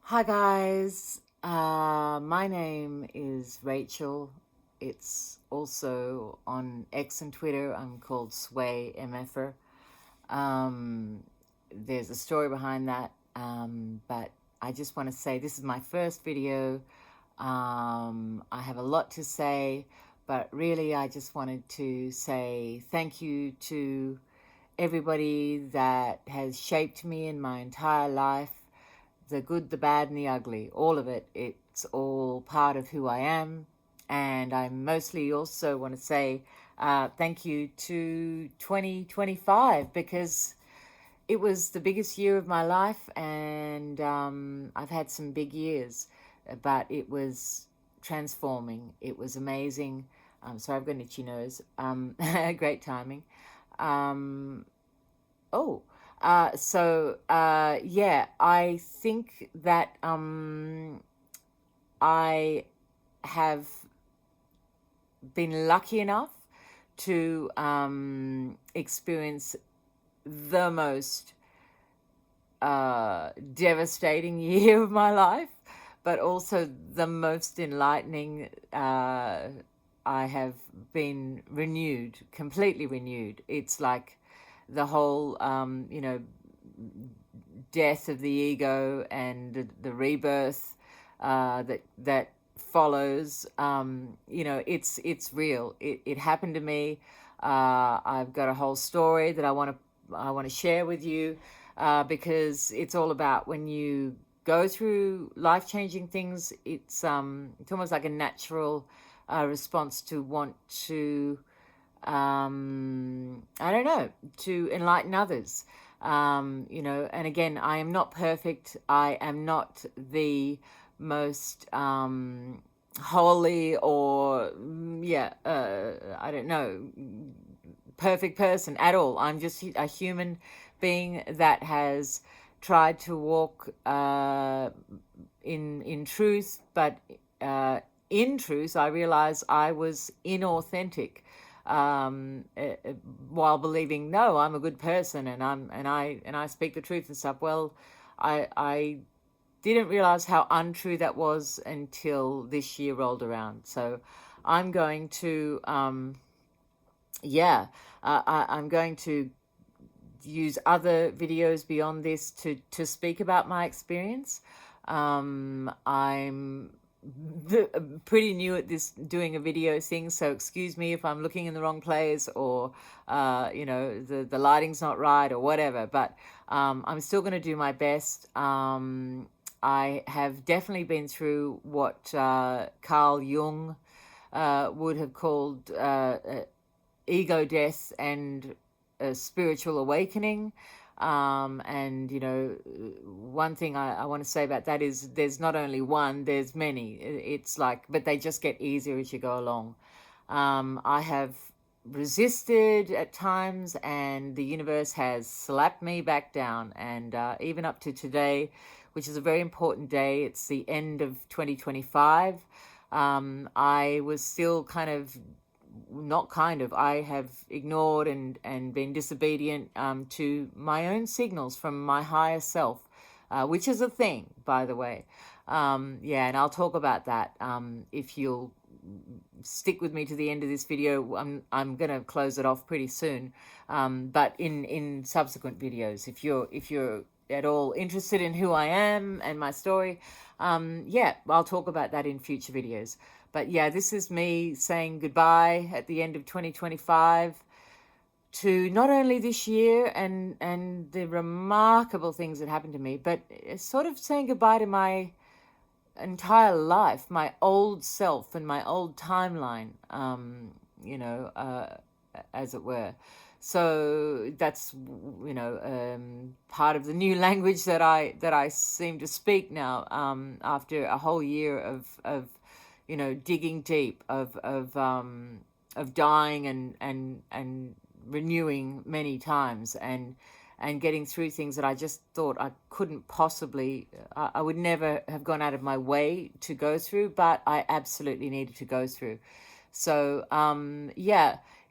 Hi guys, my name is Rachel. It's also on X and Twitter. I'm called Sway Mfer. Um, there's a story behind that, but I just want to say this is my first video. I have a lot to say, but really I just wanted to say thank you to everybody that has shaped me in my entire life, the good, the bad, and the ugly, all of it. It's all part of who I am. And I mostly also want to say thank you to 2025 because it was the biggest year of my life, and I've had some big years, but it was transforming. It was amazing. Sorry, I've got an itchy nose. Great timing. Um, Oh, yeah, I think that I have been lucky enough to experience the most devastating year of my life, but also the most enlightening. I have been renewed, completely renewed. It's like the whole, death of the ego and the rebirth that follows. It's real. It happened to me. I've got a whole story that I want to share with you because it's all about when you go through life-changing things. It's almost like a natural response to want to I don't know, to enlighten others. And again, I am not perfect. I am not the most holy or, I don't know, perfect person at all. I'm just a human being that has tried to walk in truth, but in truth, I realized I was inauthentic while believing, no, I'm a good person and I speak the truth and stuff. Well, I didn't realize how untrue that was until this year rolled around. So I'm going to I'm going to use other videos beyond this to speak about my experience. I'm pretty new at this, doing a video thing, so excuse me if I'm looking in the wrong place or the lighting's not right or whatever, but I'm still going to do my best. I have definitely been through what Carl Jung would have called ego death and a spiritual awakening. And one thing I want to say about that is there's not only one, there's many. It's like, but they just get easier as you go along. I have resisted at times, and the universe has slapped me back down. And even up to today, which is a very important day, it's the end of 2025. I was still I have ignored and been disobedient to my own signals from my higher self, which is a thing, by the way. And I'll talk about that if you'll stick with me to the end of this video. I'm going to close it off pretty soon, but in subsequent videos, if you're at all interested in who I am and my story, I'll talk about that in future videos. But yeah, this is me saying goodbye at the end of 2025 to not only this year and the remarkable things that happened to me, but sort of saying goodbye to my entire life, my old self and my old timeline, as it were. So that's part of the new language that I seem to speak now, after a whole year of digging deep, of dying and renewing many times, and getting through things that I just thought I couldn't possibly, I would never have gone out of my way to go through, but I absolutely needed to go through. So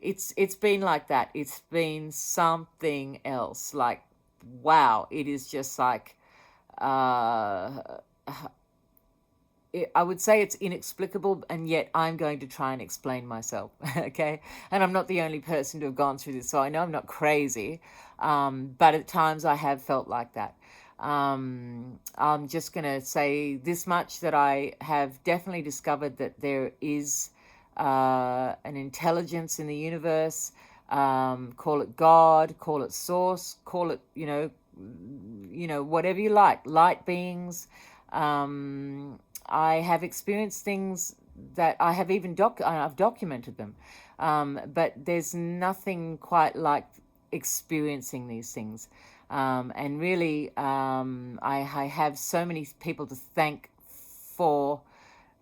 it's been like that. It's been something else. Like, wow, it is just like I would say it's inexplicable, and yet I'm going to try and explain myself. Okay, and I'm not the only person to have gone through this, so I know I'm not crazy, but at times I have felt like that. I'm just going to say this much, that I have definitely discovered that there is an intelligence in the universe. Call it God, call it source, call it, whatever you like, light beings. I have experienced things that I have even I've documented them, but there's nothing quite like experiencing these things. And really, I have so many people to thank for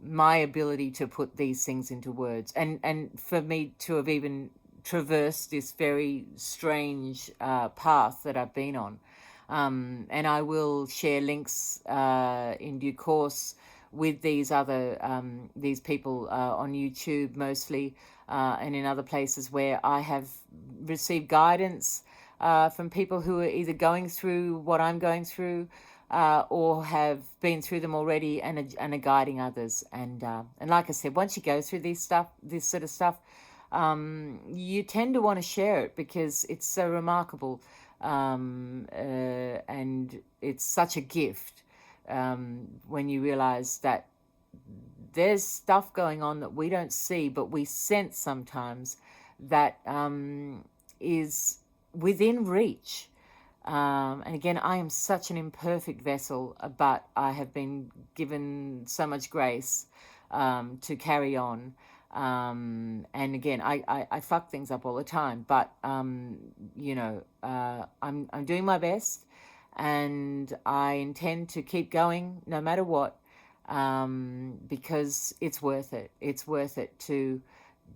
my ability to put these things into words, and for me to have even traversed this very strange path that I've been on. And I will share links in due course with these people on YouTube mostly, and in other places where I have received guidance from people who are either going through what I'm going through, or have been through them already, and are guiding others. And like I said, once you go through this sort of stuff, you tend to want to share it because it's so remarkable, and it's such a gift when you realize that there's stuff going on that we don't see, but we sense sometimes, that is within reach. And again, I am such an imperfect vessel, but I have been given so much grace to carry on. And again, I fuck things up all the time, but I'm doing my best, and I intend to keep going no matter what, because it's worth it. It's worth it to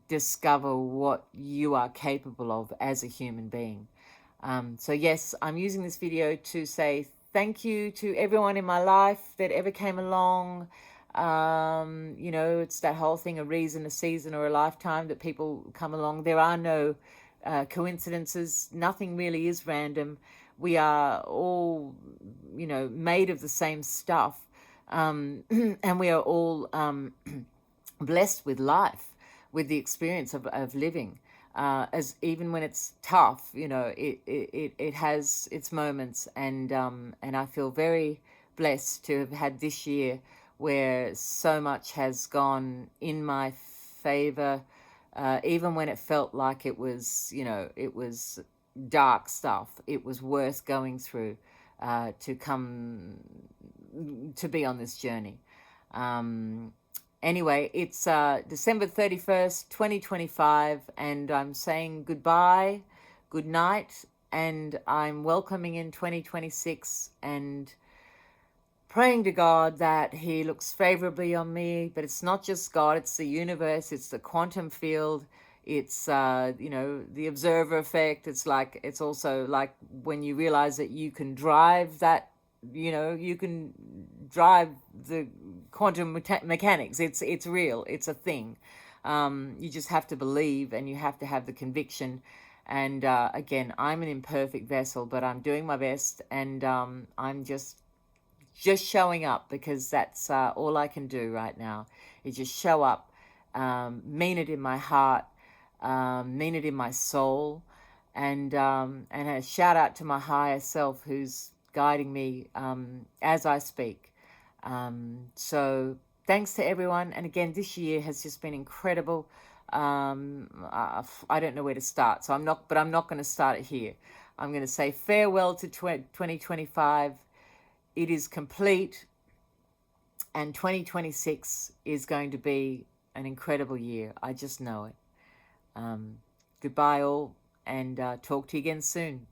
discover what you are capable of as a human being. So yes, I'm using this video to say thank you to everyone in my life that ever came along. It's that whole thing, a reason, a season, or a lifetime, that people come along. There are no coincidences. Nothing really is random. We are all, made of the same stuff. And we are all blessed with life, with the experience of living. As even when it's tough, it has its moments, and I feel very blessed to have had this year where so much has gone in my favor, even when it felt like it was dark stuff. It was worth going through to come to be on this journey. Anyway, it's December 31st, 2025, and I'm saying goodbye, good night, and I'm welcoming in 2026 and praying to God that He looks favorably on me. But it's not just God, it's the universe, it's the quantum field, it's the observer effect. It's also like when you realize that you can drive that, you can drive the quantum mechanics. It's real, it's a thing. You just have to believe, and you have to have the conviction. And again, I'm an imperfect vessel, but I'm doing my best, and I'm just showing up, because that's all I can do right now, is just show up, mean it in my heart, mean it in my soul, and a shout out to my higher self who's guiding me as I speak. So thanks to everyone, and again, this year has just been incredible. I don't know where to start, so I'm not going to start it here. I'm going to say farewell to 2025. It is complete, and 2026 is going to be an incredible year. I just know it. Goodbye all, and talk to you again soon.